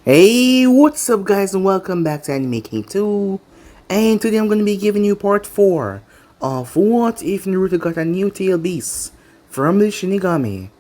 Hey, what's up guys and welcome back to Anime King 2. And today I'm going to be giving you part 4 of What If Naruto Got a New Tail Beast from the Shinigami.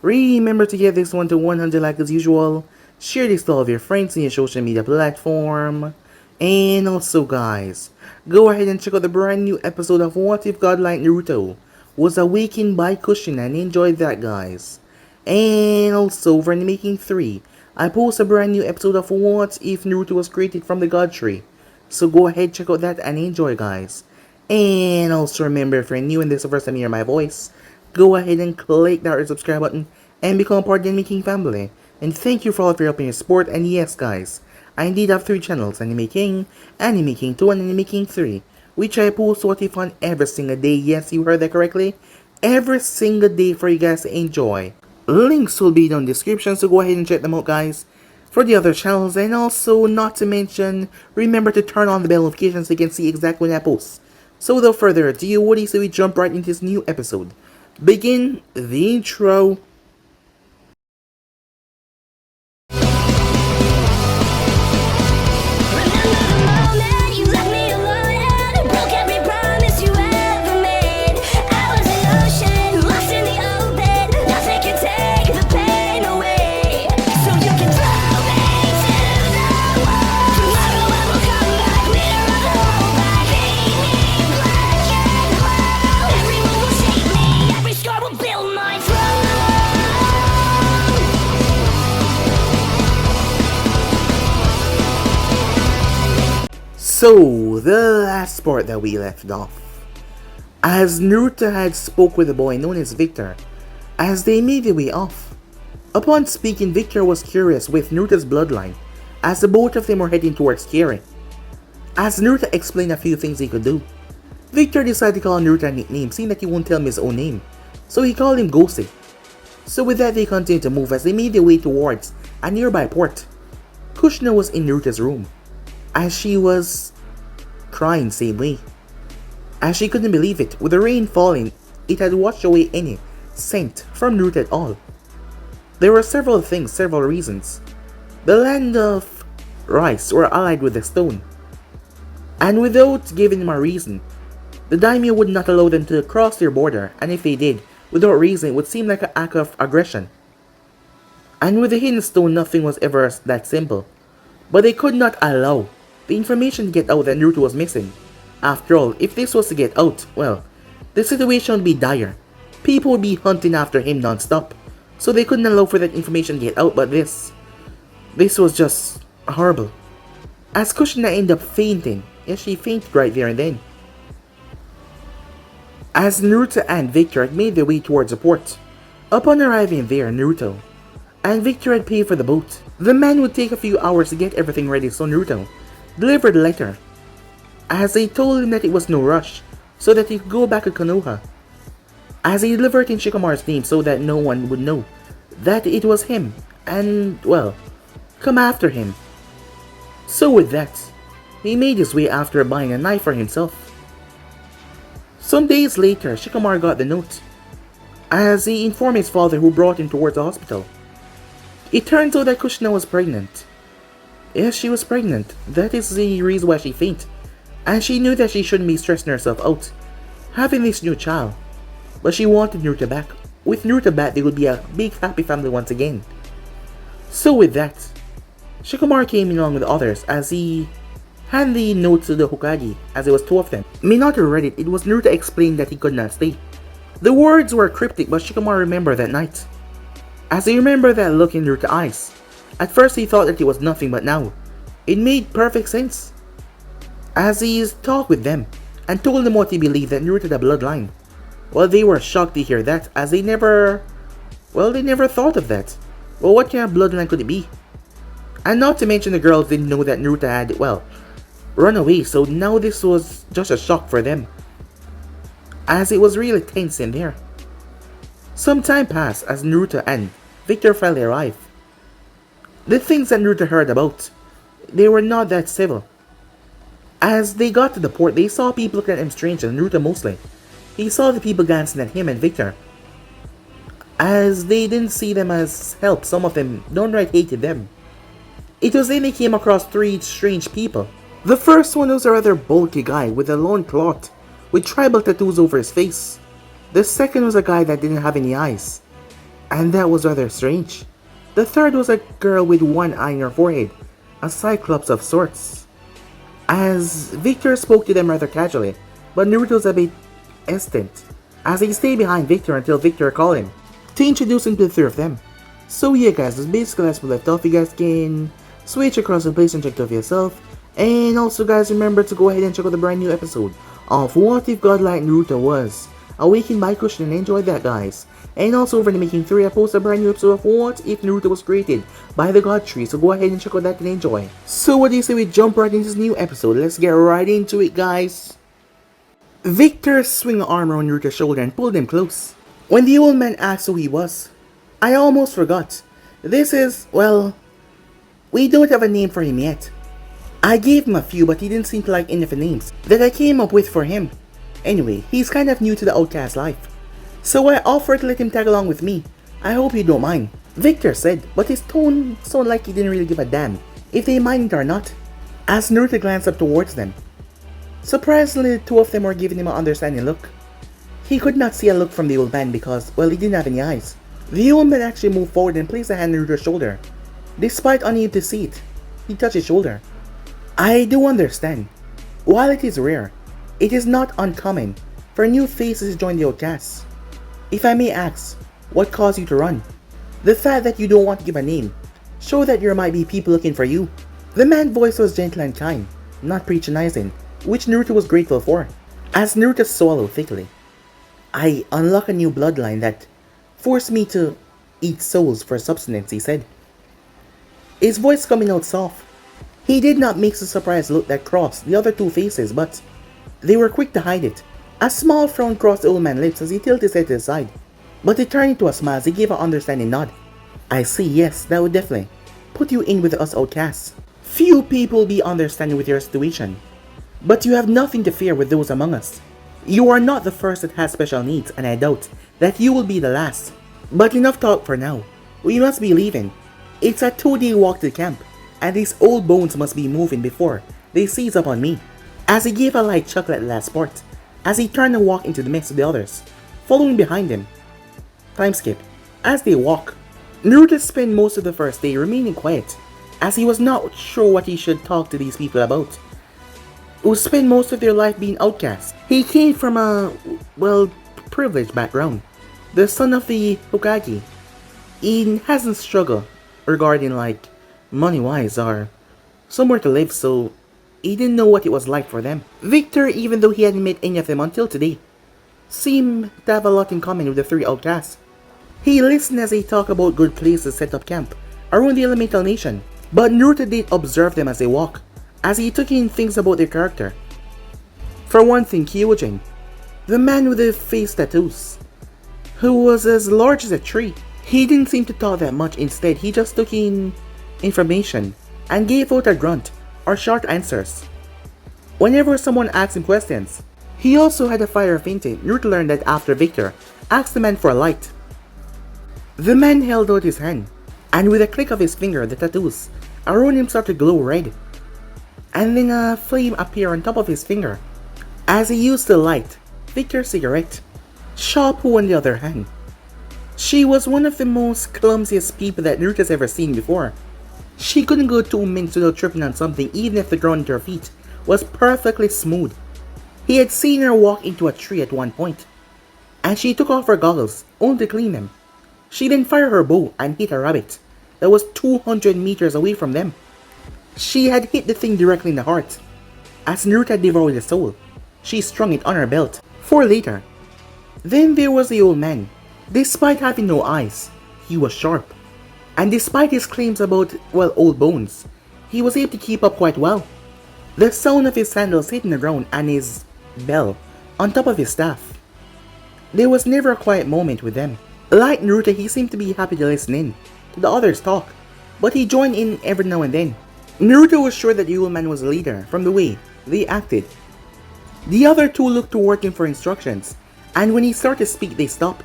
Remember to get this one to 100 likes as usual, share this to all of your friends on your social media platform, and also guys, go ahead and check out the brand new episode of What If Godlike Naruto was awakened by Kushina and enjoy that guys. And also for Anime King 3, I post a brand new episode of What If Naruto was created from the God Tree. So go ahead, check out that and enjoy guys. And also remember, if you're new and this is the first time you hear my voice, go ahead and click that red subscribe button and become part of the Anime King family. And thank you for all of your help and your support. And yes guys, I indeed have 3 channels, Anime King 2 and Anime King 3, which I post What If on every single day. Yes, you heard that correctly. Every single day for you guys to enjoy. Links will be down in the description, so go ahead and check them out guys for the other channels. And also, not to mention, remember to turn on the bell notifications so you can see exactly when I post. So without further ado, what do you say we jump right into this new episode? Begin the intro. So, the last part that we left off, as Naruto had spoke with a boy known as Victor, as they made their way off. Upon speaking, Victor was curious with Naruto's bloodline, as the both of them were heading towards Kiri. As Naruto explained a few things he could do, Victor decided to call Naruto a nickname, seeing that he won't tell him his own name, so he called him Ghosty. So with that, they continued to move as they made their way towards a nearby port. Kushina was in Naruto's room, as she was crying same way, as she couldn't believe it. With the rain falling, it had washed away any scent from Naruto at all. There were several reasons. The land of rice were allied with the stone, and without giving them a reason, the daimyo would not allow them to cross their border, and if they did, without reason, it would seem like an act of aggression. And with the hidden stone, nothing was ever that simple. But they could not allow the information to get out that Naruto was missing. After all, if this was to get out, well, the situation would be dire. People would be hunting after him non-stop. So they couldn't allow for that information to get out, but this was just horrible. As Kushina ended up fainting, yes, she fainted right there and then. As Naruto and Victor had made their way towards the port, upon arriving there, Naruto and Victor had paid for the boat. The man would take a few hours to get everything ready, so Naruto delivered the letter, as they told him that it was no rush, so that he could go back to Konoha. As he delivered in Shikamaru's name so that no one would know that it was him, and, well, come after him. So with that, he made his way after buying a knife for himself. Some days later, Shikamaru got the note, as he informed his father, who brought him towards the hospital. It turns out that Kushina was pregnant. Yes, she was pregnant. That is the reason why she fainted. And she knew that she shouldn't be stressing herself out having this new child. But she wanted Naruto back. With Naruto back, they would be a big happy family once again. So with that, Shikamaru came along with others as he handed the note to the Hokage, as it was 2 of them. Minato read it. It was Naruto explained that he could not stay. The words were cryptic, but Shikamaru remembered that night. As he remembered that look in Naruto's eyes, at first he thought that it was nothing, but now it made perfect sense. As he talked with them and told them what he believed, that Naruto had a bloodline. Well, they were shocked to hear that, as they never thought of that. Well, what kind of bloodline could it be? And not to mention the girls didn't know that Naruto had, well, run away, so now this was just a shock for them, as it was really tense in there. Some time passed as Naruto and Victor finally arrived. The things that Naruto heard about, they were not that civil. As they got to the port, they saw people looking at him strange, and Naruto mostly. He saw the people glancing at him and Victor, as they didn't see them as help. Some of them downright hated them. It was then they came across three strange people. The first one was a rather bulky guy with a long cloth, with tribal tattoos over his face. The second was a guy that didn't have any eyes, and that was rather strange. The third was a girl with one eye in her forehead, a cyclops of sorts. As Victor spoke to them rather casually, but Naruto was a bit hesitant, as he stayed behind Victor until Victor called him to introduce him to the three of them. So yeah guys, that's basically as we left off. You guys can switch across the place and check it out for yourself. And also guys, remember to go ahead and check out the brand new episode of What If God Like Naruto Was Awakened by Christian, and enjoy that guys. And also over in the Making 3, I posted a brand new episode of What If Naruto Was Created by the God Tree, so go ahead and check out that and enjoy. So what do you say we jump right into this new episode? Let's get right into it guys. Victor swung an arm around Naruto's shoulder and pulled him close. When the old man asked who he was, I almost forgot. This is, well, we don't have a name for him yet. I gave him a few, but he didn't seem to like any of the names that I came up with for him. Anyway, he's kind of new to the outcast life, so I offered to let him tag along with me. I hope you don't mind, Victor said, but his tone sounded like he didn't really give a damn if they minded or not. As Naruto glanced up towards them, surprisingly the two of them were giving him an understanding look. He could not see a look from the old man because, well, he didn't have any eyes. The old man actually moved forward and placed a hand on Naruto's shoulder. Despite unable to see it, he touched his shoulder. I do understand. While it is rare, it is not uncommon for new faces to join the outcasts. If I may ask, what caused you to run? The fact that you don't want to give a name shows that there might be people looking for you. The man's voice was gentle and kind, not patronizing, which Naruto was grateful for. As Naruto swallowed thickly, I unlocked a new bloodline that forced me to eat souls for substance, he said. His voice coming out soft. He did not make the surprised look that crossed the other two faces, but they were quick to hide it. A small frown crossed the old man's lips as he tilted his head to the side, but it turned into a smile as he gave an understanding nod. I see, yes, that would definitely put you in with us outcasts. Few people will be understanding with your situation, but you have nothing to fear with those among us. You are not the first that has special needs, and I doubt that you will be the last. But enough talk for now. We must be leaving. It's a 2-day walk to the camp, and these old bones must be moving before they seize upon me. As he gave a light chuckle at the last part, as he turned and walked into the midst of the others, following behind him. Time skip. As they walk, Naruto spent most of the first day remaining quiet, as he was not sure what he should talk to these people about, who spent most of their life being outcasts. He came from a, well, privileged background. The son of the Hokage. He hasn't struggled regarding like money-wise or somewhere to live, so he didn't know what it was like for them. Victor, even though he hadn't met any of them until today, seemed to have a lot in common with the three outcasts. He listened as they talked about good places to set up camp around the elemental nation, but Naruto did observe them as they walked, as he took in things about their character. For one thing, Kyuubi, the man with the face tattoos, who was as large as a tree. He didn't seem to talk that much, instead he just took in information and gave out a grunt or short answers whenever someone asked him questions. He also had a fire fainting. Naruto learned that after Victor asked the man for a light. The man held out his hand, and with a click of his finger, the tattoos around him started to glow red, and then a flame appeared on top of his finger as he used to light Victor's cigarette. Shoppo, on the other hand, she was one of the most clumsiest people that Naruto's ever seen before. She couldn't go 2 minutes without tripping on something, even if the ground at her feet was perfectly smooth. He had seen her walk into a tree at one point, and she took off her goggles only to clean them. She then fired her bow and hit a rabbit that was 200 meters away from them. She had hit the thing directly in the heart. As Naruto had devoured the soul, she strung it on her belt for later. Then there was the old man. Despite having no eyes, he was sharp. And despite his claims about, well, old bones, he was able to keep up quite well. The sound of his sandals hitting the ground and his bell on top of his staff. There was never a quiet moment with them. Like Naruto, he seemed to be happy to listen in to the others talk, but he joined in every now and then. Naruto was sure that the old man was a leader from the way they acted. The other two looked toward him for instructions, and when he started to speak, they stopped.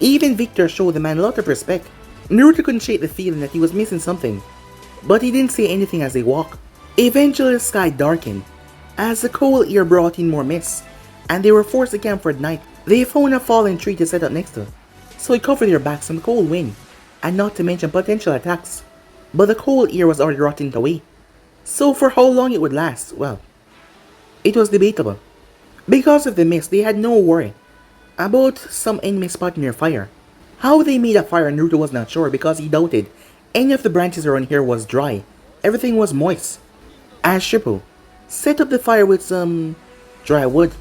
Even Victor showed the man a lot of respect. Naruto couldn't shake the feeling that he was missing something. but he didn't say anything as they walked. Eventually the sky darkened, as the cold air brought in more mist, and they were forced to camp for the night. They found a fallen tree to set up next to, so it covered their backs from the cold wind, and not to mention potential attacks. But the cold air was already rotting away, so for how long it would last, well, it was debatable. Because of the mist, they had no worry about some enemy spotting their fire. How they made a fire, Naruto was not sure because he doubted any of the branches around here was dry. Everything was moist. As Shippo set up the fire with some dry wood.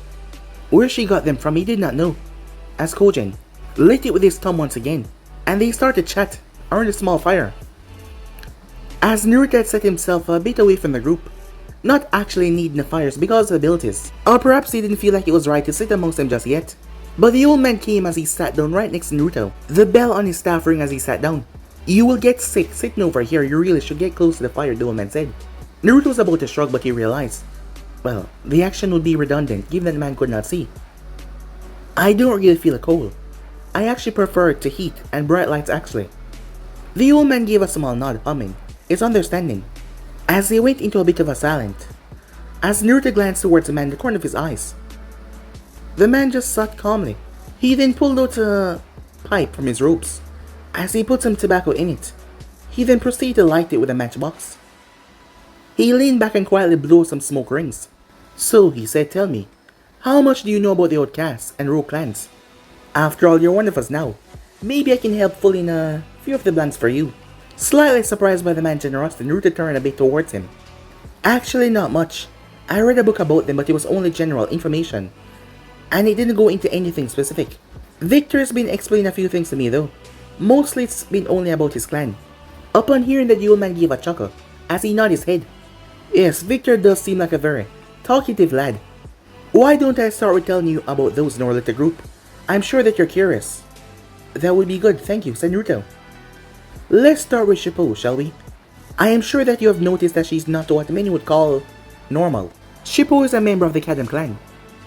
Where she got them from, he did not know. As Kojin lit it with his thumb once again, and they started to chat around the small fire. As Naruto had set himself a bit away from the group, not actually needing the fires because of abilities, or perhaps he didn't feel like it was right to sit amongst them just yet. But the old man came as he sat down right next to Naruto. The bell on his staff rang as he sat down. "You will get sick sitting over here, you really should get close to the fire," the old man said. Naruto was about to shrug, but he realized, well, the action would be redundant given that the man could not see. "I don't really feel a cold. I actually prefer it to heat and bright lights actually." The old man gave a small nod, humming his understanding, as they went into a bit of a silence. As Naruto glanced towards the man in the corner of his eyes, the man just sat calmly. He then pulled out a pipe from his robes. As he put some tobacco in it, he then proceeded to light it with a matchbox. He leaned back and quietly blew some smoke rings. "So," he said, "tell me, how much do you know about the outcasts and rogue clans? After all, you're one of us now. Maybe I can help fill in a few of the blanks for you." Slightly surprised by the man's generosity, Naruto turned a bit towards him. "Actually, not much. I read a book about them, but it was only general information, and it didn't go into anything specific. Victor's been explaining a few things to me though. Mostly it's been only about his clan." Upon hearing that, the old man gave a chuckle as he nodded his head. "Yes, Victor does seem like a very talkative lad. Why don't I start with telling you about those in our little group? I'm sure that you're curious." "That would be good, thank you," said Naruto. "Let's start with Shippo, shall we? I am sure that you have noticed that she's not what many would call normal. Shippo is a member of the Kadam clan,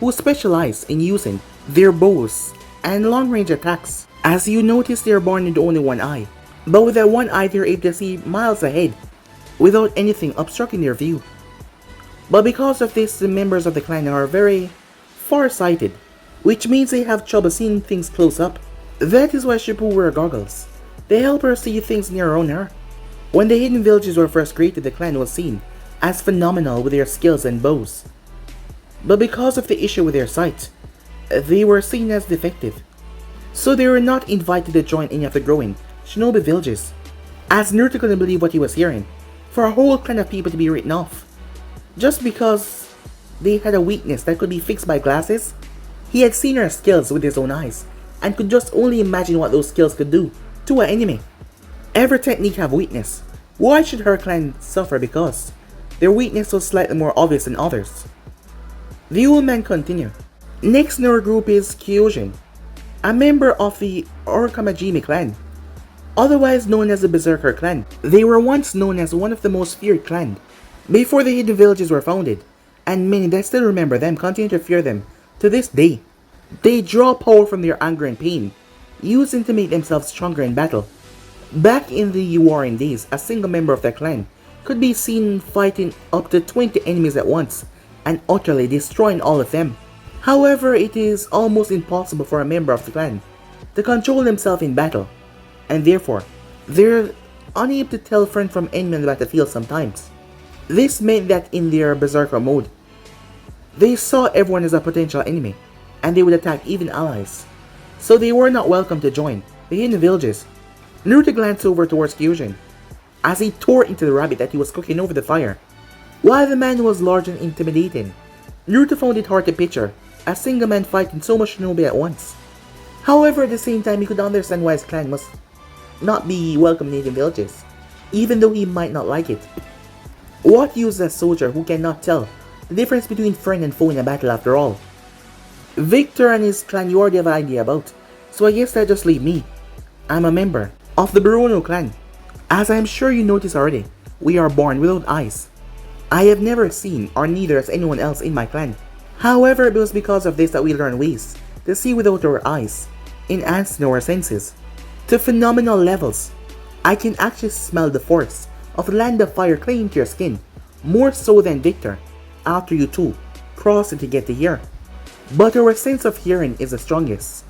who specialize in using their bows and long-range attacks. As you notice, they are born with only one eye, but with that one eye they're able to see miles ahead without anything obstructing their view. But because of this, the members of the clan are very far-sighted, which means they have trouble seeing things close up. That is why Shippo wear goggles. They help her see things near around her. When the hidden villages were first created, the clan was seen as phenomenal with their skills and bows. But because of the issue with their sight, they were seen as defective. So they were not invited to join any of the growing shinobi villages. As Naruto couldn't believe what he was hearing, for a whole clan of people to be written off, just because they had a weakness that could be fixed by glasses. He had seen her skills with his own eyes, and could just only imagine what those skills could do to an enemy. Every technique have weakness. Why should her clan suffer because their weakness was slightly more obvious than others? The old man continued. "Next in our group is Kyuubi, a member of the Orkamajimi clan, otherwise known as the Berserker clan. They were once known as one of the most feared clans before the hidden villages were founded, and many that still remember them continue to fear them to this day. They draw power from their anger and pain, using to make themselves stronger in battle. Back in the warring days, a single member of their clan could be seen fighting up to 20 enemies at once and utterly destroying all of them. However, it is almost impossible for a member of the clan to control themselves in battle, and therefore, they're unable to tell friend from enemy on the battlefield sometimes. This meant that in their berserker mode, they saw everyone as a potential enemy, and they would attack even allies. So they were not welcome to join the hidden villages." Naruto glanced over towards Kyuubi as he tore into the rabbit that he was cooking over the fire. While the man was large and intimidating, Naruto found it hard to picture a single man fighting so much shinobi at once. However, at the same time, he could understand why his clan must not be welcome in hidden villages, even though he might not like it. What use a soldier who cannot tell the difference between friend and foe in a battle after all? Victor and his clan you already have an idea about, so I guess that just leave me. I'm a member of the Barono clan. As I'm sure you noticed already, we are born without eyes. I have never seen, or neither has anyone else in my clan. However, it was because of this that we learned ways to see without our eyes, enhancing our senses to phenomenal levels. I can actually smell the force of the land of fire clinging to your skin, more so than Victor, after you two crossed it to get to here. But our sense of hearing is the strongest,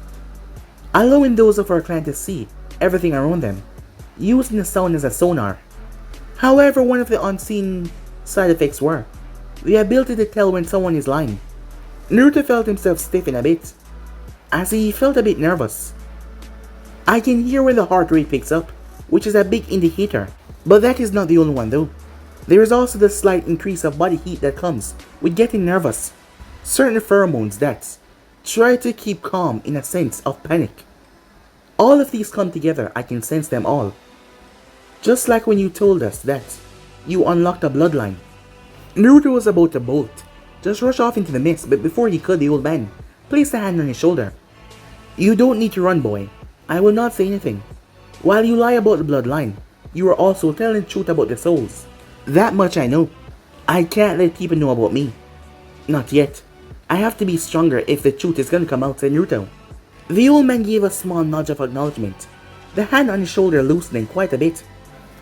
allowing those of our clan to see everything around them, using the sound as a sonar. However, one of the unseen side effects were the ability to tell when someone is lying. Naruto felt himself stiffen a bit, as he felt a bit nervous. I can hear when the heart rate picks up, which is a big indicator, but that is not the only one though. There is also the slight increase of body heat that comes with getting nervous, certain pheromones that try to keep calm in a sense of panic. All of these come together, I can sense them all. Just like when you told us that you unlocked a bloodline. Naruto was about to bolt, just rush off into the mist, but before he could, the old man placed a hand on his shoulder. You don't need to run, boy. I will not say anything. While you lie about the bloodline, you are also telling the truth about the souls. That much I know. I can't let people know about me. Not yet. I have to be stronger if the truth is gonna come out, said Naruto. The old man gave a small nudge of acknowledgement, the hand on his shoulder loosening quite a bit.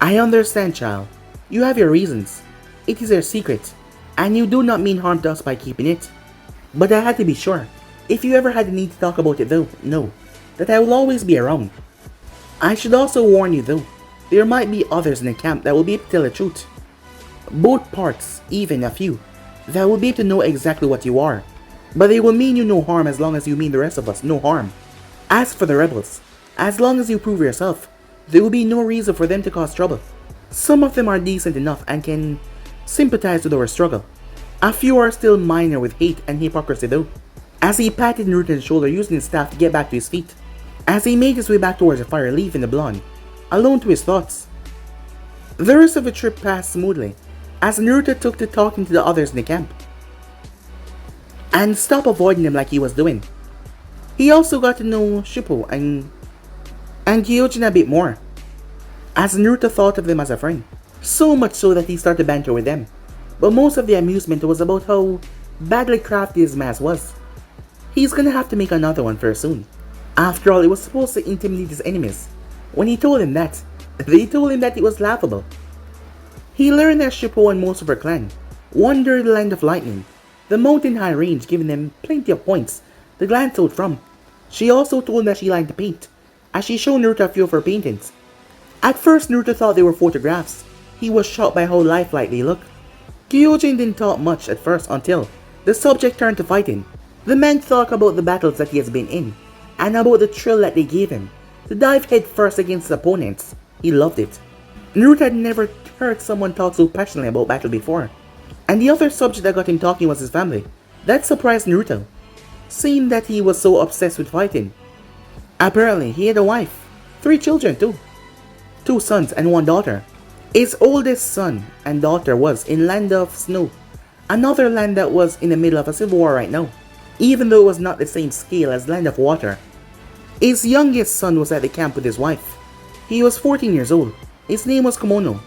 I understand, child. You have your reasons. It is your secret, and you do not mean harm to us by keeping it. But I had to be sure. If you ever had the need to talk about it though, know that I will always be around. I should also warn you though, there might be others in the camp that will be able to tell the truth. Both parts, even a few, that will be able to know exactly what you are. But they will mean you no harm as long as you mean the rest of us no harm. As for the rebels, as long as you prove yourself, there will be no reason for them to cause trouble. Some of them are decent enough and can sympathize with our struggle. A few are still minor with hate and hypocrisy though. As he patted Naruto on the shoulder using his staff to get back to his feet. As he made his way back towards the fire, leaving the blonde alone to his thoughts. The rest of the trip passed smoothly as Naruto took to talking to the others in the camp and stopped avoiding them like he was doing. He also got to know Shippo and Gyojin a bit more, as Naruto thought of them as a friend, so much so that he started banter with them. But most of the amusement was about how badly crafty his mask was. He's gonna have to make another one very soon. After all, it was supposed to intimidate his enemies. When he told him that, they told him that it was laughable. He learned that Shippo and most of her clan wandered the land of lightning, the mountain high range, giving them plenty of points to glance out from. She also told him that she liked to paint, as she showed Naruto a few of her paintings. At first, Naruto thought they were photographs. He was shocked by how lifelike they looked. Gyojin didn't talk much at first until the subject turned to fighting. The man talked about the battles that he has been in, and about the thrill that they gave him to dive head first against his opponents. He loved it. Naruto had never heard someone talk so passionately about battle before. And the other subject that got him talking was his family. That surprised Naruto, seeing that he was so obsessed with fighting. Apparently, he had a wife, 3 children too. 2 sons and 1 daughter. His oldest son and daughter was in Land of Snow, another land that was in the middle of a civil war right now, even though it was not the same scale as Land of Water. His youngest son was at the camp with his wife. He was 14 years old. His name was Komono.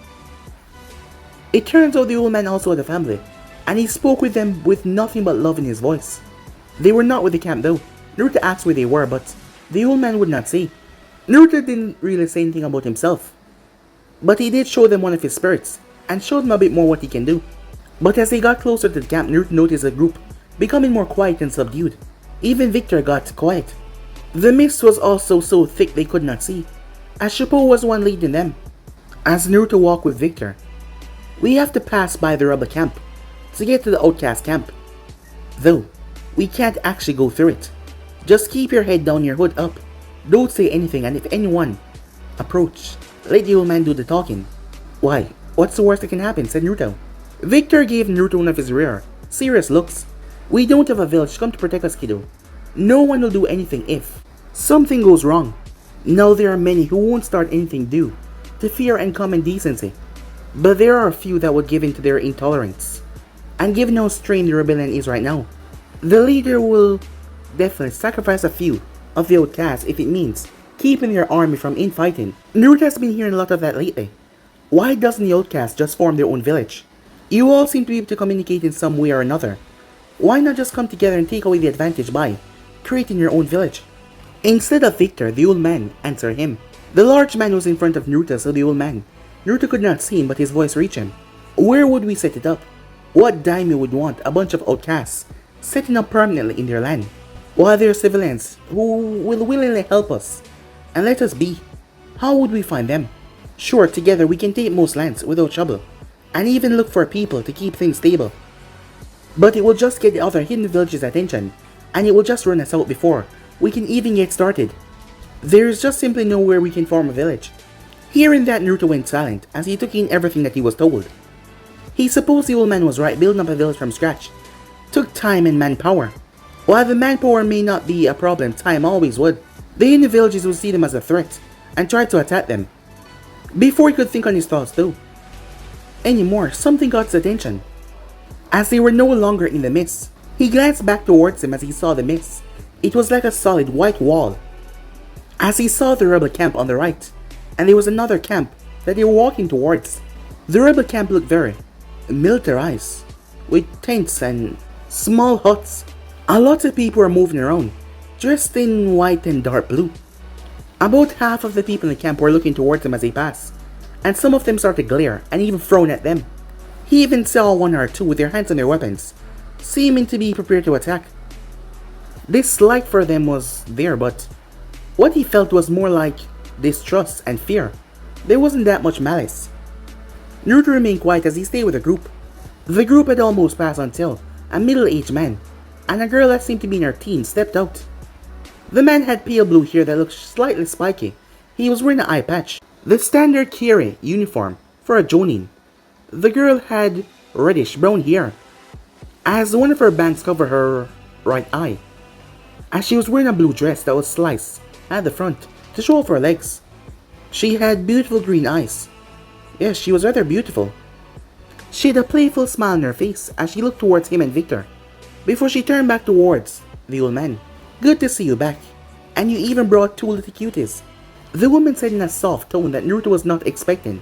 It turns out the old man also had a family, and he spoke with them with nothing but love in his voice. They were not with the camp though. Naruto asked where they were, but the old man would not say. Naruto didn't really say anything about himself, but he did show them one of his spirits, and showed them a bit more what he can do. But as they got closer to the camp, Naruto noticed the group becoming more quiet and subdued. Even Victor got quiet. The mist was also so thick they could not see, as Shippo was one leading them. As Naruto walked with Victor, we have to pass by the rebel camp to get to the outcast camp. Though, we can't actually go through it. Just keep your head down, your hood up. Don't say anything, and if anyone approach, let the old man do the talking. Why, what's the worst that can happen, said Naruto. Victor gave Naruto one of his rare, serious looks. We don't have a village come to protect us, kiddo. No one will do anything if something goes wrong. Now there are many who won't start anything due to fear and common decency. But there are a few that would give in to their intolerance. And given how strained the rebellion is right now, the leader will definitely sacrifice a few of the outcasts if it means keeping their army from infighting. Naruto has been hearing a lot of that lately. Why doesn't the outcasts just form their own village? You all seem to be able to communicate in some way or another. Why not just come together and take away the advantage by creating your own village? Instead of Victor, the old man answered him. The large man was in front of Naruto, so the old man Naruto could not see him, but his voice reached him. Where would we set it up? What daimyo would want a bunch of outcasts setting up permanently in their land, while there are civilians who will willingly help us and let us be? How would we find them? Sure, together we can take most lands without trouble, and even look for people to keep things stable. But it will just get the other hidden villages' attention, and it will just run us out before we can even get started. There is just simply nowhere we can form a village. Hearing that, Naruto went silent as he took in everything that he was told. He supposed the old man was right. Building up a village from scratch took time and manpower. While the manpower may not be a problem, time always would. The hidden villages would see them as a threat and try to attack them. Before he could think on his thoughts though, anymore, something got his attention. As they were no longer in the mist, he glanced back towards him as he saw the mist. It was like a solid white wall. As he saw the rebel camp on the right, and there was another camp that they were walking towards. The rebel camp looked very militarized, with tents and small huts. A lot of people were moving around, dressed in white and dark blue. About half of the people in the camp were looking towards them as they passed, and some of them started to glare and even frown at them. He even saw one or two with their hands on their weapons, seeming to be prepared to attack. Dislike for them was there, but what he felt was more like distrust and fear. There wasn't that much malice. Naruto remained quiet as he stayed with the group. The group had almost passed until a middle-aged man and a girl that seemed to be in her teens stepped out. The man had pale blue hair that looked slightly spiky. He was wearing an eye patch, the standard Kiri uniform for a jonin. The girl had reddish brown hair, as one of her bangs covered her right eye, as she was wearing a blue dress that was sliced at the front to show off her legs. She had beautiful green eyes. Yes, she was rather beautiful. She had a playful smile on her face as she looked towards him and Victor, before she turned back towards the old man. Good to see you back, and you even brought two little cuties. The woman said in a soft tone that Naruto was not expecting.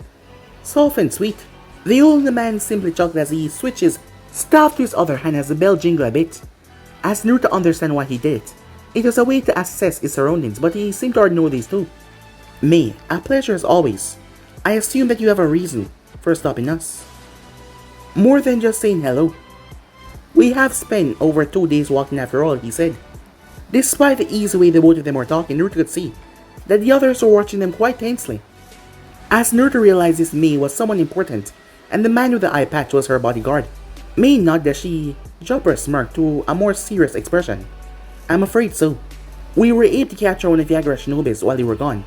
Soft and sweet. The old man simply chuckled as he switched his staff to his other hand as the bell jingled a bit. As Naruto understood why he did it, it was a way to assess his surroundings, but he seemed to already know these too. May, a pleasure as always. I assume that you have a reason for stopping us. More than just saying hello. We have spent over 2 days walking after all, he said. Despite the easy way the both of them were talking, Naruto could see that the others were watching them quite tensely. As Naruto realized this May was someone important, and the man with the eye patch was her bodyguard. May nodded as she dropped her smirk to a more serious expression. I'm afraid so. We were able to capture one of Yagura Shinobis while they were gone.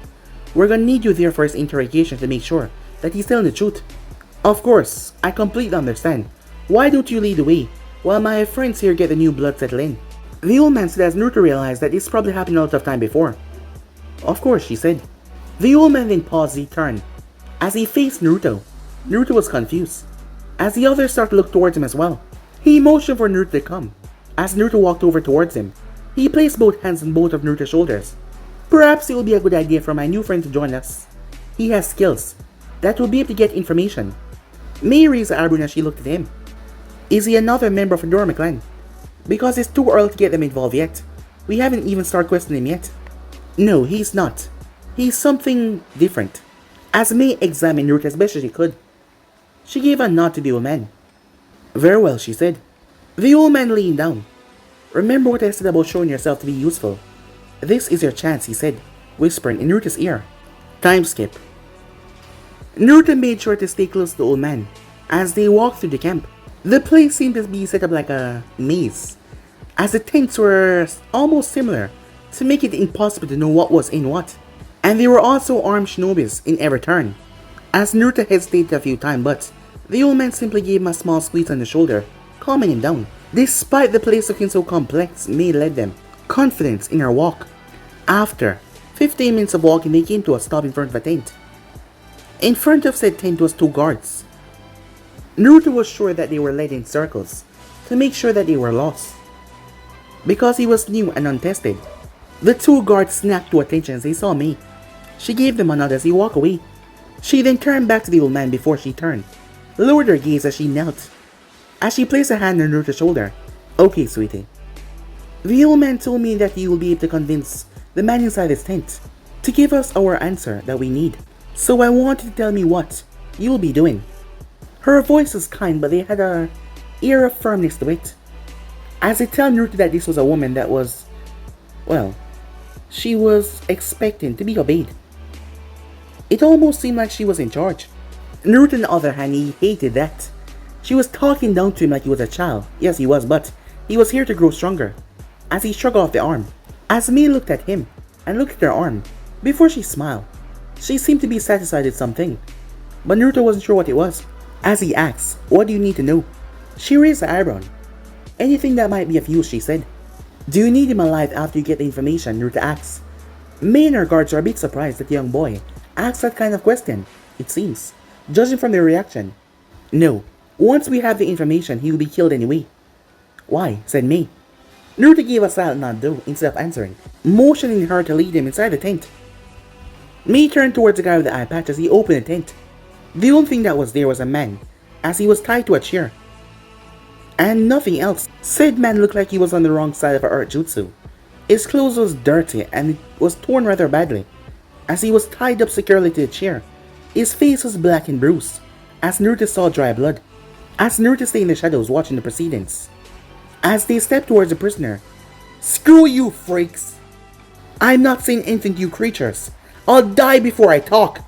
We're gonna need you there for his interrogation to make sure that he's telling the truth. Of course, I completely understand. Why don't you lead the way while my friends here get the new blood settled in? The old man said as Naruto realized that this probably happened a lot of time before. Of course, she said. The old man then paused as he turned. As he faced Naruto, Naruto was confused, as the others started to look towards him as well. He motioned for Naruto to come. As Naruto walked over towards him, he placed both hands on both of Naruto's shoulders. Perhaps it will be a good idea for my new friend to join us. He has skills that will be able to get information. May raised her eyebrow as she looked at him. Is he another member of the Dorme clan? Because it's too early to get them involved yet. We haven't even started questioning him yet. No, he's not. He's something different. As May examined Naruto as best as she could, she gave a nod to the old man. Very well, she said. The old man leaned down. Remember what I said about showing yourself to be useful. This is your chance, he said, whispering in Naruto's ear. Time skip. Naruto made sure to stay close to the old man as they walked through the camp. The place seemed to be set up like a maze, as the tents were almost similar to make it impossible to know what was in what. And there were also armed shinobis in every turn. As Naruto hesitated a few times, but the old man simply gave him a small squeeze on the shoulder, calming him down. Despite the place looking so complex, May led them, confident in her walk. After 15 minutes of walking, they came to a stop in front of a tent. In front of said tent was 2 guards. Naruto was sure that they were led in circles to make sure that they were lost, because he was new and untested. The 2 guards snapped to attention as they saw May. She gave them a nod as he walked away. She then turned back to the old man before she turned, lowered her gaze as she knelt, as she placed a hand on Naruto's shoulder. Okay, sweetie. The old man told me that you will be able to convince the man inside his tent to give us our answer that we need. So I want you to tell me what you'll be doing. Her voice was kind, but they had a air of firmness to it. As they tell Naruto that this was a woman that was, well, she was expecting to be obeyed. It almost seemed like she was in charge. Naruto, on the other hand, he hated that. She was talking down to him like he was a child. Yes, he was, but he was here to grow stronger. As he shrugged off the arm, as Mei looked at him and looked at her arm, before she smiled, she seemed to be satisfied with something. But Naruto wasn't sure what it was. As he asked, "What do you need to know?" She raised her eyebrow. "Anything that might be of use," she said. "Do you need him alive after you get the information?" Naruto asked. Mei and her guards are a bit surprised that the young boy asked that kind of question, it seems, judging from their reaction. "No. Once we have the information, he will be killed anyway." "Why?" said Mei. Naruto gave a silent nod though, instead of answering, motioning her to lead him inside the tent. Mei turned towards the guy with the eye patch as he opened the tent. The only thing that was there was a man, as he was tied to a chair. And nothing else. Said man looked like he was on the wrong side of a earth jutsu. His clothes was dirty and it was torn rather badly, as he was tied up securely to the chair. His face was black and bruised, as Naruto saw dry blood. As Naruto stayed in the shadows watching the proceedings. As they stepped towards the prisoner. "Screw you, freaks! I'm not saying anything to you creatures. I'll die before I talk!"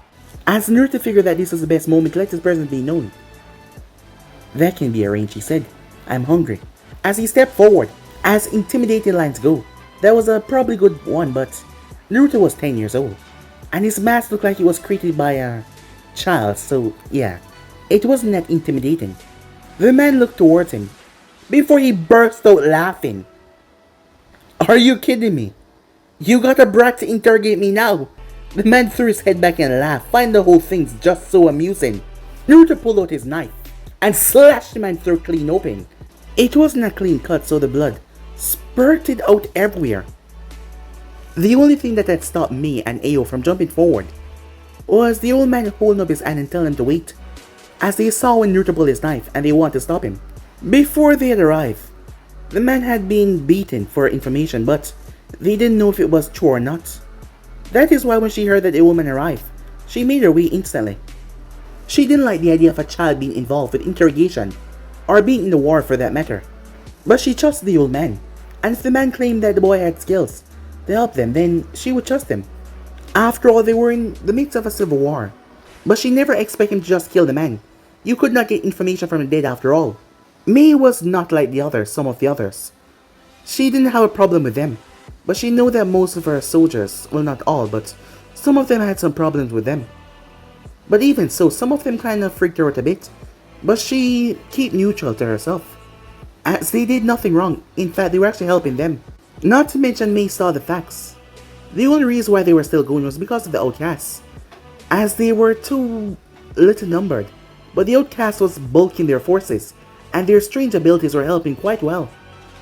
As Naruto figured that this was the best moment to let his presence be known. "That can be arranged," he said. "I'm hungry." As he stepped forward, as intimidating lines go, that was a probably good one, but Naruto was 10 years old, and his mask looked like it was created by a child, so yeah, it wasn't that intimidating. The man looked towards him, before he burst out laughing. "Are you kidding me? You got a brat to interrogate me now?" The man threw his head back and laughed, finding the whole thing just so amusing. Naruto pulled out his knife and slashed the man's throat clean open. It wasn't a clean cut, so the blood spurted out everywhere. The only thing that had stopped me and Ao from jumping forward was the old man holding up his hand and telling him to wait, as they saw when Naruto pulled his knife and they wanted to stop him. Before they had arrived, the man had been beaten for information, but they didn't know if it was true or not. That is why when she heard that the woman arrived, she made her way instantly. She didn't like the idea of a child being involved with interrogation, or being in the war for that matter. But she trusted the old man, and if the man claimed that the boy had skills to help them, then she would trust him. After all, they were in the midst of a civil war. But she never expected him to just kill the man. You could not get information from the dead after all. Mei was not like the others, some of the others. She didn't have a problem with them, but she knew that most of her soldiers, well not all, but some of them had some problems with them. But even so, some of them kind of freaked her out a bit, but she kept neutral to herself, as they did nothing wrong. In fact, they were actually helping them. Not to mention Mei saw the facts. The only reason why they were still going was because of the outcasts, as they were too little numbered, but the outcast was bulking their forces, and their strange abilities were helping quite well.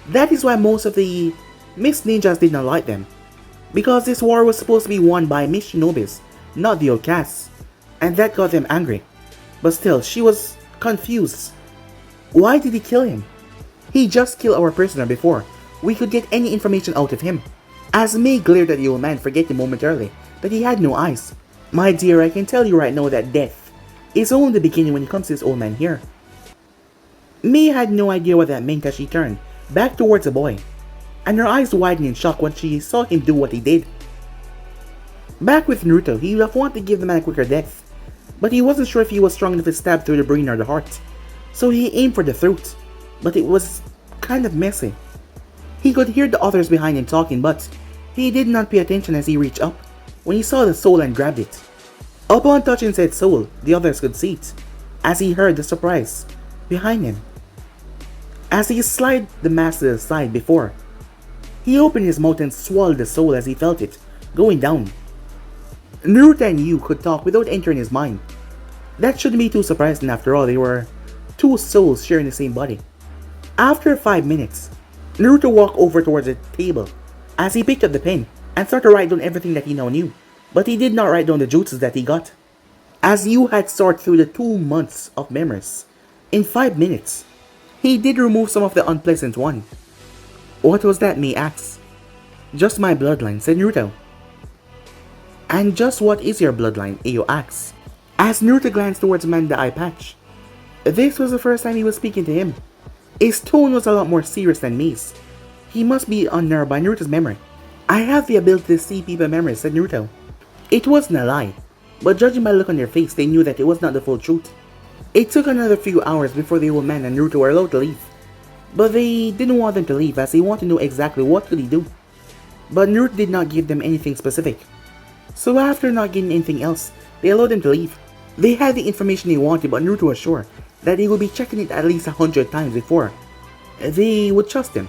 That is why most of the Mist Ninjas did not like them, because this war was supposed to be won by Mist Shinobis, not the outcasts, and that got them angry. But still, she was confused. Why did he kill him? He just killed our prisoner before we could get any information out of him. As Mei glared at the old man, forgetting momentarily that he had no eyes. "My dear, I can tell you right now that death is only the beginning when it comes to this old man here." Mei had no idea what that meant as she turned back towards the boy, and her eyes widened in shock when she saw him do what he did. Back with Naruto, he would have wanted to give the man a quicker death, but he wasn't sure if he was strong enough to stab through the brain or the heart, so he aimed for the throat, but it was kind of messy. He could hear the others behind him talking, but he did not pay attention as he reached up when he saw the soul and grabbed it. Upon touching said soul, the others could see it, as he heard the surprise behind him. As he slid the mask to the side before, he opened his mouth and swallowed the soul as he felt it going down. Naruto and Yu could talk without entering his mind. That shouldn't be too surprising, after all, they were two souls sharing the same body. After 5 minutes, Naruto walked over towards the table as he picked up the pen and started to write down everything that he now knew, but he did not write down the jutsus that he got, as Yu had sorted through the 2 months of memories in 5 minutes. He did remove some of the unpleasant one. "What was that?" Mei asked. "Just my bloodline," said Naruto. "And just what is your bloodline?" Ao asked. As Naruto glanced towards the man in the eye patch, this was the first time he was speaking to him. His tone was a lot more serious than Mi's. He must be unnerved by Naruto's memory. I have the ability to see people's memories, said Naruto. It wasn't a lie, but judging by the look on their face, they knew that it was not the full truth. It took another few hours before the old man and Naruto were allowed to leave. But they didn't want them to leave as they wanted to know exactly what could he do. But Naruto did not give them anything specific. So after not getting anything else, they allowed them to leave. They had the information they wanted, but Naruto was sure that he would be checking it at least 100 times before they would trust him.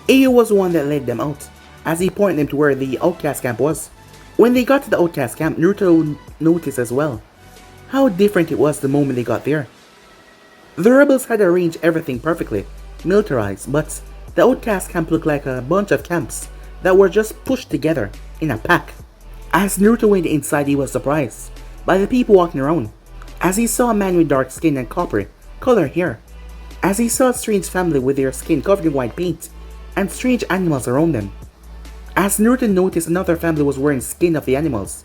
Ayo was the one that led them out, as he pointed them to where the outcast camp was. When they got to the outcast camp, Naruto noticed as well how different it was the moment they got there. The rebels had arranged everything perfectly, militarized, but the outcast camp looked like a bunch of camps that were just pushed together in a pack. As Naruto went inside, he was surprised by the people walking around, as he saw a man with dark skin and copper colored hair, as he saw a strange family with their skin covered in white paint and strange animals around them. As Naruto noticed, another family was wearing skin of the animals.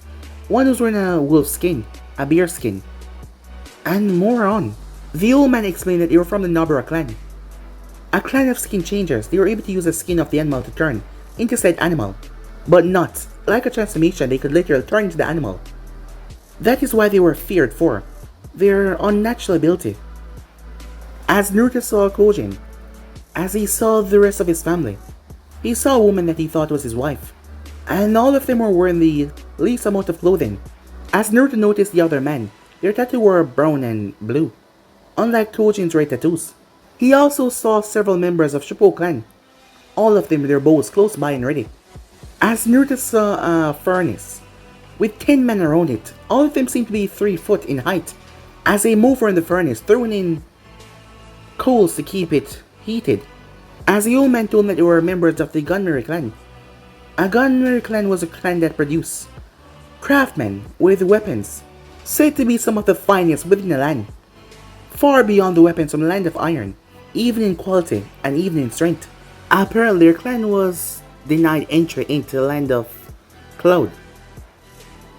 One was wearing a wolf skin, a bear skin, and more on. The old man explained that they were from the Nobara clan, a clan of skin changers. They were able to use the skin of the animal to turn into said animal, but not like a transformation. They could literally turn into the animal. That is why they were feared for their unnatural ability. As Naruto saw Kojin, as he saw the rest of his family, he saw a woman that he thought was his wife, and all of them were wearing the least amount of clothing. As Naruto noticed the other men, their tattoos were brown and blue, unlike Kojin's red tattoos. He also saw several members of Shippo clan, all of them with their bows close by and ready. As Naruto saw a furnace with 10 men around it, all of them seemed to be 3 foot in height. As they moved around the furnace, throwing in coals to keep it heated. As the old man told me that they were members of the Gunmary clan. A Gunmary clan was a clan that produced craftsmen with weapons, said to be some of the finest within the land, far beyond the weapons from the land of iron, even in quality and even in strength. Apparently their clan was denied entry into the land of Cloud.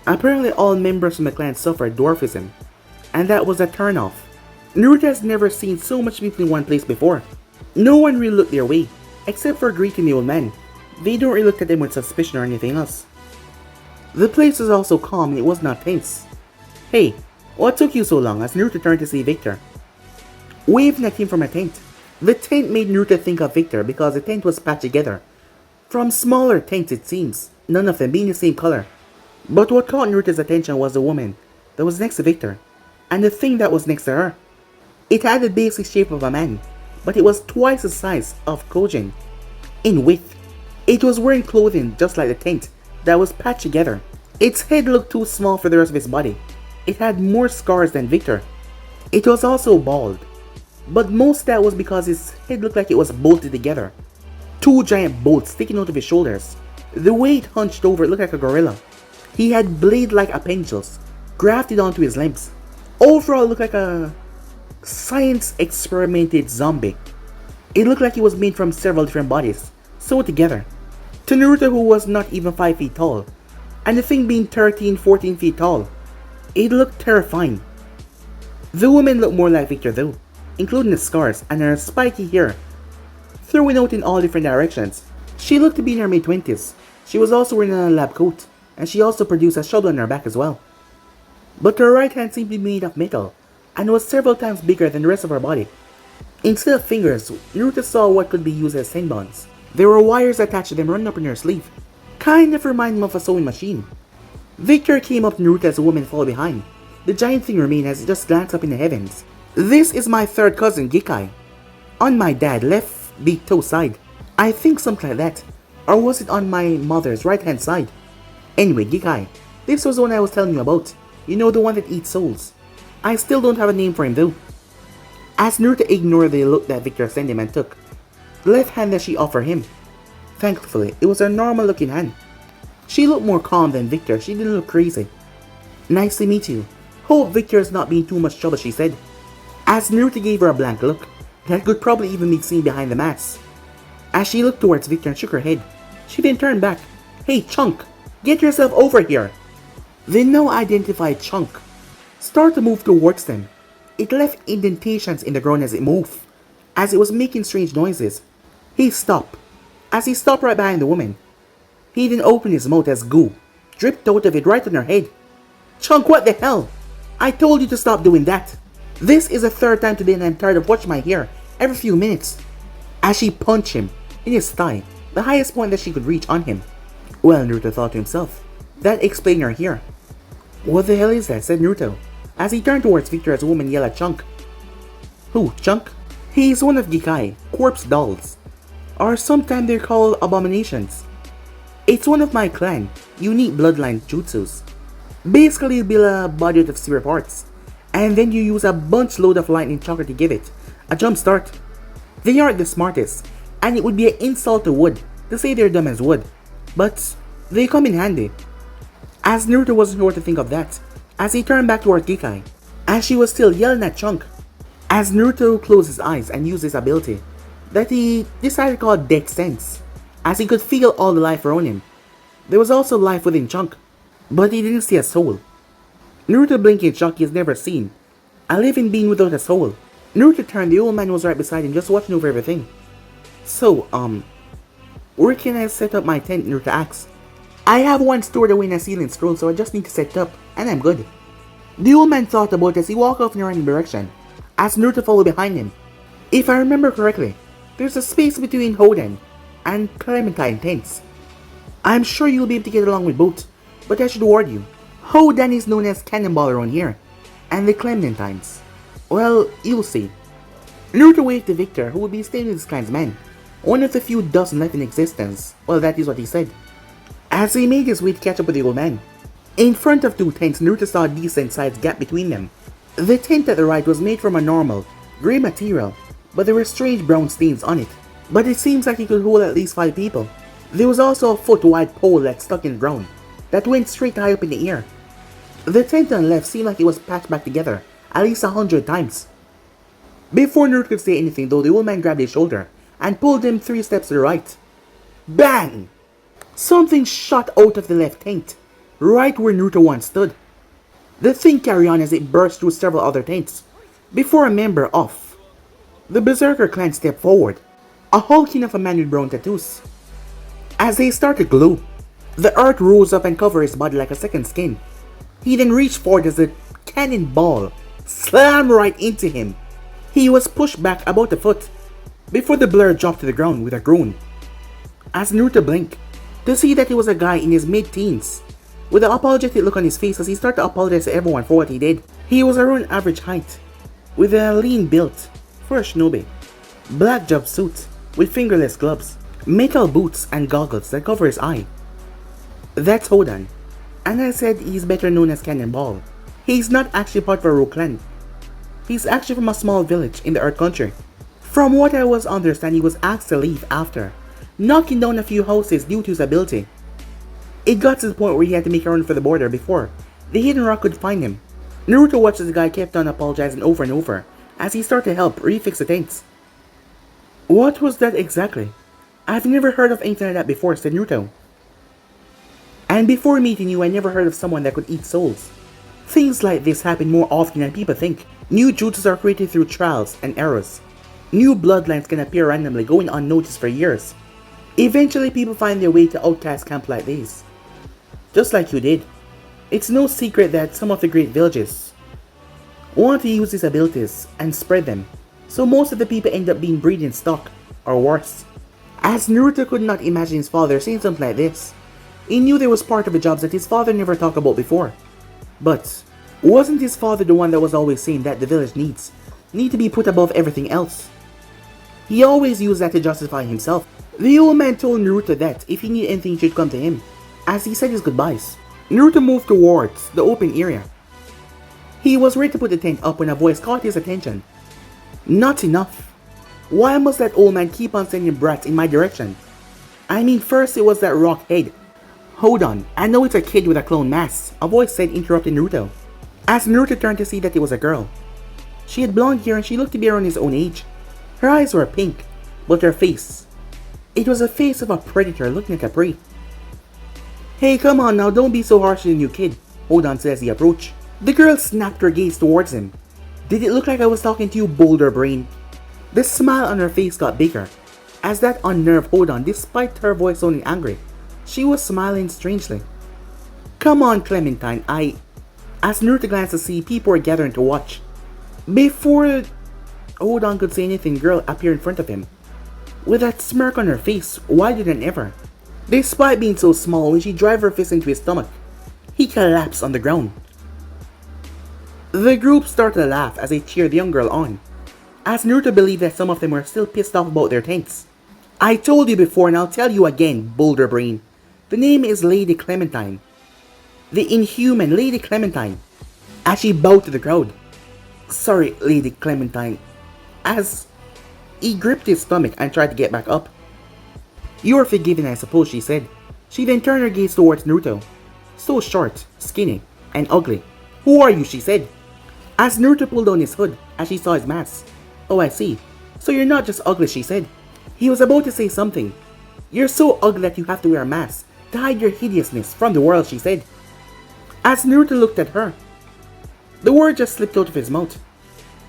Apparently all members from the clan suffered dwarfism, and that was a turnoff. Naruto has never seen so much people in one place before. No one really looked their way, except for greeting the old man. They don't really look at them with suspicion or anything else. The place was also calm and it was not tense. Hey, what took you so long? As Naruto turned to see Victor, waving at him from a tent. The tent made Naruto think of Victor because the tent was patched together from smaller tents, it seems, none of them being the same color. But what caught Naruto's attention was the woman that was next to Victor, and the thing that was next to her. It had the basic shape of a man, but it was twice the size of Kojin in width. It was wearing clothing just like the tent that was patched together. Its head looked too small for the rest of its body. It had more scars than Victor. It was also bald, but most of that was because his head looked like it was bolted together. 2 giant bolts sticking out of his shoulders. The way it hunched over, it looked like a gorilla. He had blade-like appendages grafted onto his limbs. Overall, it looked like a science-experimented zombie. It looked like it was made from several different bodies, sewed together. To Naruto, who was not even 5 feet tall, and the thing being 13-14 feet tall, it looked terrifying. The woman looked more like Victor though, including the scars and her spiky hair throwing out in all different directions. She looked to be in her mid-20s. She was also wearing a lab coat, and she also produced a shovel on her back as well. But her right hand seemed to be made of metal, and was several times bigger than the rest of her body. Instead of fingers, Naruto saw what could be used as tenbons. There were wires attached to them running up in her sleeve. Kind of reminded him of a sewing machine. Victor came up to Naruto as the woman followed behind. The giant thing remained as it just glanced up in the heavens. This is my third cousin, Gikai. On my dad, left big toe side. I think something like that. Or was it on my mother's right hand side? Anyway, Gikai, this was the one I was telling you about. You know, the one that eats souls. I still don't have a name for him though. As Naruto ignored the look that Victor sent him and took the left hand that she offered him. Thankfully, it was a normal looking hand. She looked more calm than Victor. She didn't look crazy. Nice to meet you. Hope Victor's not being too much trouble, she said. As Naruto gave her a blank look that could probably even be seen behind the mask. As she looked towards Victor and shook her head, she then turned back. Hey Chunk, get yourself over here. They now identified Chunk started to move towards them. It left indentations in the ground as it moved, as it was making strange noises. He stopped. As he stopped right behind the woman, he then opened his mouth as goo dripped out of it right on her head. Chunk, what the hell? I told you to stop doing that. This is the third time today and I'm tired of watching my hair every few minutes. As she punched him in his thigh, the highest point that she could reach on him. Well, Naruto thought to himself, that explained her hair. What the hell is that? Said Naruto, as he turned towards Victor as the woman yelled at Chunk. Who, Chunk? He's one of Gikai, corpse dolls, or sometimes they're called Abominations. It's one of my clan, unique bloodline jutsus. Basically you build a body out of zero parts, and then you use a bunch load of lightning chakra to give it a jump start. They aren't the smartest, and it would be an insult to wood to say they're dumb as wood, but they come in handy. As Naruto wasn't sure what to think of that, as he turned back towards Gikai, as she was still yelling at Chunk. As Naruto closed his eyes and used his ability that he decided to call Death Sense, as he could feel all the life around him. There was also life within Chunk, but he didn't see a soul. Naruto blinked in shock he has never seen, a living being without a soul. Naruto turned, the old man was right beside him just watching over everything. So, where can I set up my tent? Naruto asked. I have one stored away in a ceiling scroll, so I just need to set it up, and I'm good. The old man thought about it as he walked off in a random direction, as Naruto followed behind him. If I remember correctly, there's a space between Hoden and Clementine tents. I'm sure you'll be able to get along with both, but I should warn you, Hoden is known as Cannonball around here, and the Clementines, well, you'll see. Naruto waved to Victor, who would be staying with his clan's men, one of the few dozen left in existence. Well, that is what he said. As he made his way to catch up with the old man, in front of two tents, Naruto saw a decent sized gap between them. The tent at the right was made from a normal, grey material, but there were strange brown stains on it. But it seems like it could hold at least 5 people. There was also a foot-wide pole that stuck in the ground, that went straight high up in the air. The tent on the left seemed like it was patched back together at least 100 times. Before Naruto could say anything though, the old man grabbed his shoulder and pulled him 3 steps to the right. Bang! Something shot out of the left tent, right where Naruto once stood. The thing carried on as it burst through several other tents, before a member of the Berserker clan stepped forward, a hulking of a man with brown tattoos. As they started to glow, the earth rose up and covered his body like a second skin. He then reached forward as a cannonball slammed right into him. He was pushed back about a foot, before the blur dropped to the ground with a groan. As Naruto blinked, to see that he was a guy in his mid-teens, with an apologetic look on his face as he started to apologize to everyone for what he did. He was around average height, with a lean build for a shinobi, black jumpsuit with fingerless gloves, metal boots and goggles that cover his eye. That's Hodan, and I said he's better known as Cannonball. He's not actually part of a rogue clan. He's actually from a small village in the Earth Country. From what I was understanding, he was asked to leave after knocking down a few houses due to his ability. It got to the point where he had to make a run for the border before the Hidden Rock could find him. Naruto watched as the guy kept on apologizing over and over as he started to help refix the tents. What was that exactly? I've never heard of anything like that before, said Naruto. And before meeting you, I never heard of someone that could eat souls. Things like this happen more often than people think. New jutsus are created through trials and errors. New bloodlines can appear randomly, going unnoticed for years. Eventually people find their way to outcast camp like these. Just like you did. It's no secret that some of the great villages want to use these abilities and spread them, so most of the people end up being breeding stock, or worse. As Naruto could not imagine his father saying something like this, he knew there was part of the jobs that his father never talked about before. But wasn't his father the one that was always saying that the village needs to be put above everything else? He always used that to justify himself. The old man told Naruto that if he needed anything, he should come to him. As he said his goodbyes, Naruto moved towards the open area. He was ready to put the tent up when a voice caught his attention. Not enough. Why must that old man keep on sending brats in my direction? I mean, first it was that rock head. Hold on, I know it's a kid with a clown mask, a voice said, interrupting Naruto. As Naruto turned to see that it was a girl. She had blonde hair and she looked to be around his own age. Her eyes were pink, but her face, it was the face of a predator looking at a prey. Hey, come on now, don't be so harsh to the new kid, Hodan said as he approached. The girl snapped her gaze towards him. Did it look like I was talking to you, Boulder Brain? The smile on her face got bigger, as that unnerved Hodon, despite her voice sounding angry. She was smiling strangely. Come on, Clementine, As Naruto glanced to see people were gathering to watch. Before Hodon could say anything, the girl appeared in front of him, with that smirk on her face, wider than ever. Despite being so small, when she drove her fist into his stomach, he collapsed on the ground. The group started to laugh as they cheered the young girl on, as Naruto believed that some of them were still pissed off about their tanks. I told you before and I'll tell you again, Boulder Brain. The name is Lady Clementine. The inhuman Lady Clementine. As she bowed to the crowd. Sorry, Lady Clementine. As he gripped his stomach and tried to get back up. You are forgiven, I suppose, she said. She then turned her gaze towards Naruto. So short, skinny, and ugly. Who are you, she said. As Naruto pulled down his hood as she saw his mask. Oh, I see. So you're not just ugly, she said. He was about to say something. You're so ugly that you have to wear a mask to hide your hideousness from the world, she said. As Naruto looked at her, the word just slipped out of his mouth.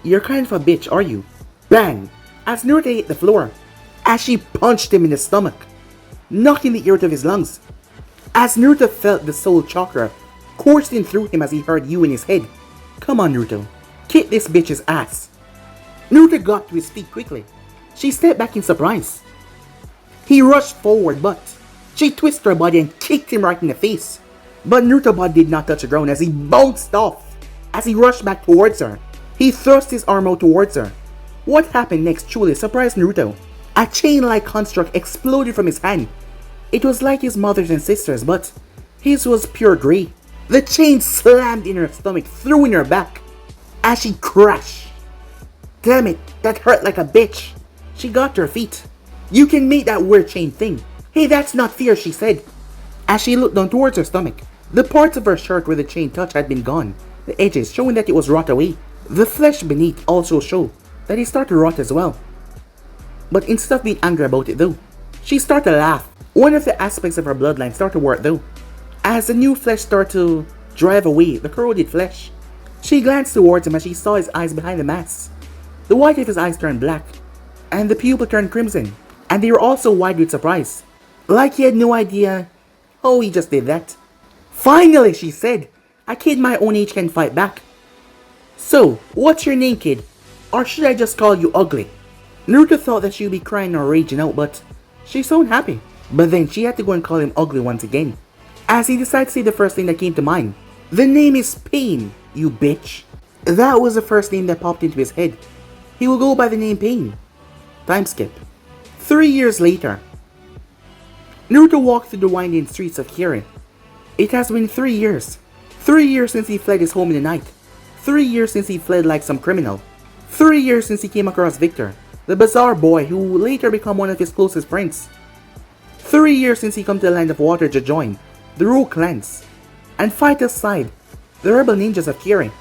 You're kind of a bitch, are you? Bang! As Naruto hit the floor, as she punched him in the stomach, knocking the air out of his lungs. As Naruto felt the soul chakra coursing through him as he heard you in his head. Come on, Naruto. Kick this bitch's ass. Naruto got to his feet quickly. She stepped back in surprise. He rushed forward, but she twisted her body and kicked him right in the face. But Naruto's body did not touch the ground as he bounced off. As he rushed back towards her, he thrust his arm out towards her. What happened next truly surprised Naruto. A chain-like construct exploded from his hand. It was like his mother's and sister's, but his was pure grey. The chain slammed in her stomach, threw in her back, as she crashed. Damn it, that hurt like a bitch. She got to her feet. You can make that weird chain thing. Hey, that's not fair, she said, as she looked down towards her stomach. The parts of her shirt where the chain touched had been gone, the edges showing that it was rot away. The flesh beneath also showed that it started to rot as well. But instead of being angry about it though, she started to laugh. One of the aspects of her bloodline started to work though, as the new flesh started to drive away the corroded flesh. She glanced towards him as she saw his eyes behind the mask. The white of his eyes turned black, and the pupil turned crimson, and they were also wide with surprise. Like he had no idea how he just did that. Finally, she said, a kid my own age can fight back. So, what's your name, kid? Or should I just call you Ugly? Naruto thought that she would be crying or raging out, but she sounded happy. But then she had to go and call him Ugly once again, as he decided to say the first thing that came to mind. The name is Pain, you bitch. That was the first name that popped into his head. He will go by the name Pain. Time skip. 3 years later, Naruto walked through the winding streets of Kirin. It has been 3 years. 3 years since he fled his home in the night. 3 years since he fled like some criminal. 3 years since he came across Victor, the bizarre boy who would later become one of his closest friends. 3 years since he come to the Land of Water to join the Rogue clans and fight aside the rebel ninjas of Kirin.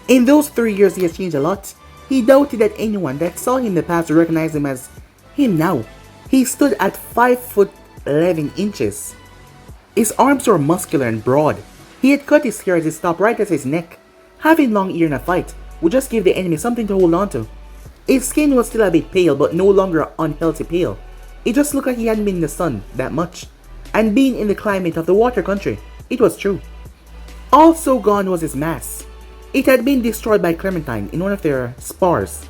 In those 3 years he has changed a lot. He doubted that anyone that saw him in the past would recognize him as him now. He stood at 5 foot 11 inches. His arms were muscular and broad. He had cut his hair as it stopped right at his neck. Having long hair in a fight would just give the enemy something to hold on to. His skin was still a bit pale, but no longer unhealthy pale. It just looked like he hadn't been in the sun that much. And being in the climate of the water country, it was true. Also gone was his mask. It had been destroyed by Clementine in one of their spars,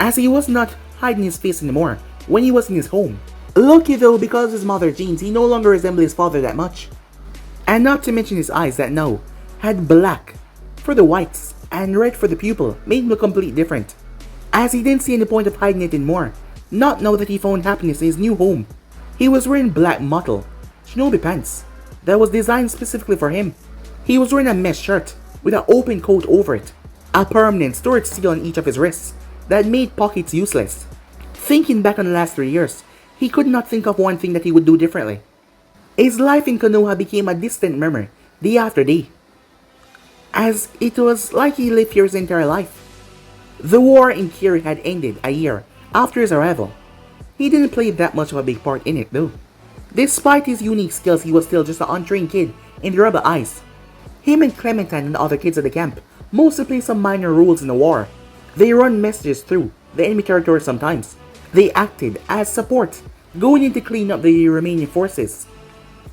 as he was not hiding his face anymore when he was in his home. Lucky though, because of his mother's genes, he no longer resembled his father that much. And not to mention his eyes that now had black for the whites and red for the pupil, made him look completely different. As he didn't see any point of hiding it anymore, not now that he found happiness in his new home. He was wearing black mottle shinobi pants that was designed specifically for him. He was wearing a mesh shirt with an open coat over it, a permanent storage seal on each of his wrists that made pockets useless. Thinking back on the last 3 years, he could not think of one thing that he would do differently. His life in Konoha became a distant memory day after day, as it was like he lived here his entire life. The war in Kirin had ended a year after his arrival. He didn't play that much of a big part in it though. Despite his unique skills, he was still just an untrained kid in the rebel eyes. Him and Clementine and the other kids at the camp mostly play some minor roles in the war. They run messages through the enemy territory sometimes. They acted as support, going in to clean up the remaining forces.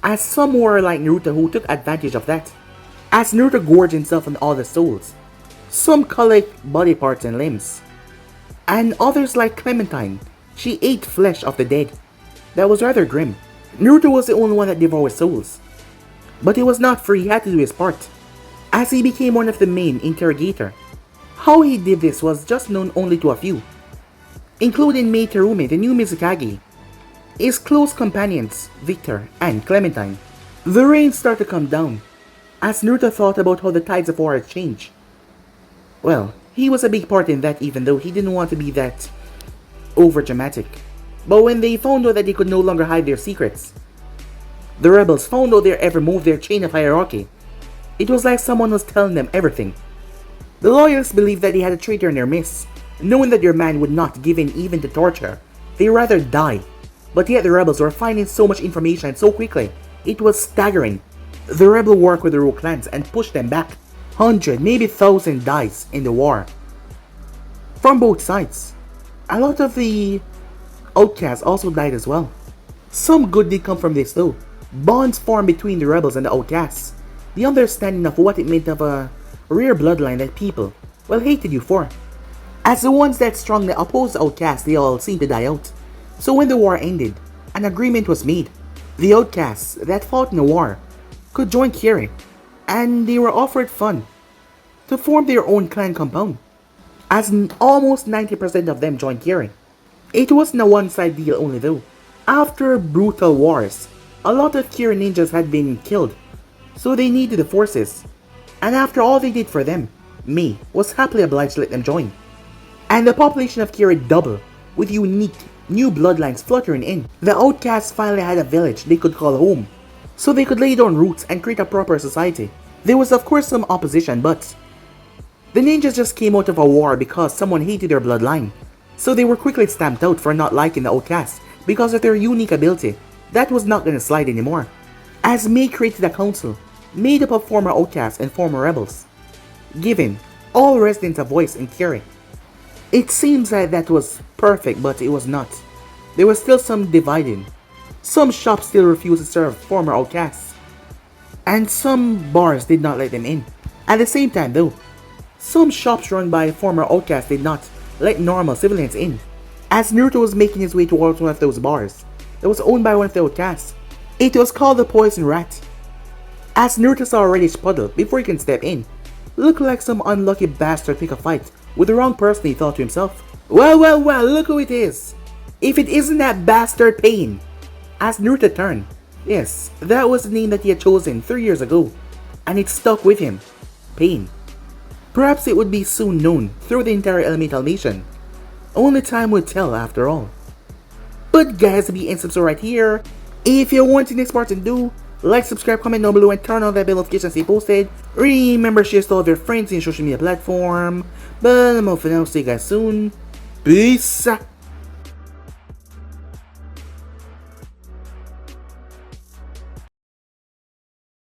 As some were like Naruto who took advantage of that. As Naruto gorged himself on all the souls. Some collect body parts and limbs. And others like Clementine, she ate flesh of the dead. That was rather grim. Naruto was the only one that devoured souls. But he was not free, he had to do his part. As he became one of the main interrogator. How he did this was just known only to a few. Including Mito, the new Mizukage. His close companions, Victor and Clementine. The rain started to come down. As Naruto thought about how the tides of war had changed. Well, he was a big part in that even though he didn't want to be that over-dramatic. But when they found out that they could no longer hide their secrets, the rebels found out their every move, their chain of hierarchy. It was like someone was telling them everything. The loyalists believed that they had a traitor in their midst, knowing that their man would not give in even to torture. They rather die. But yet the rebels were finding so much information so quickly, it was staggering. The rebel worked with the rogue clans and pushed them back. 100, maybe 1,000 dies in the war. From both sides. A lot of the outcasts also died as well. Some good did come from this though. Bonds formed between the rebels and the outcasts. The understanding of what it meant of a rare bloodline that people, well, hated you for. As the ones that strongly opposed the outcasts, they all seemed to die out. So when the war ended, an agreement was made. The outcasts that fought in the war could join Kyuubi, and they were offered fun to form their own clan compound. As almost 90% of them joined Kyuubi. It wasn't a one-side deal only though. After brutal wars, a lot of Kyuubi ninjas had been killed, so they needed the forces. And after all they did for them, me was happily obliged to let them join. And the population of Kyuubi doubled, with unique new bloodlines fluttering in. The outcasts finally had a village they could call home, so they could lay down roots and create a proper society. There was of course some opposition, but the ninjas just came out of a war because someone hated their bloodline. So they were quickly stamped out for not liking the outcasts because of their unique ability. That was not going to slide anymore. As May created a council, made up of former outcasts and former rebels, giving all residents a voice in Kyuubi. It seems like that was perfect, but it was not. There was still some dividing. Some shops still refused to serve former outcasts, and some bars did not let them in. At the same time though, some shops run by former outcasts did not let normal civilians in. As Naruto was making his way towards one of those bars that was owned by one of the outcasts, it was called the Poison Rat. As Naruto saw a reddish puddle before he can step in, looked like some unlucky bastard pick a fight with the wrong person, he thought to himself. Well, look who it is. If it isn't that bastard Pain. As Naruto turned, yes, that was the name that he had chosen 3 years ago, and it stuck with him. Pain. Perhaps it would be soon known through the entire elemental nation. Only time would tell after all. But guys, be and subscribe right here. If you want the next part to do, like, subscribe, comment down below, and turn on that bell notification to stay posted. Remember, share to all of your friends in social media platform. But I'm off for now, see you guys soon. Peace.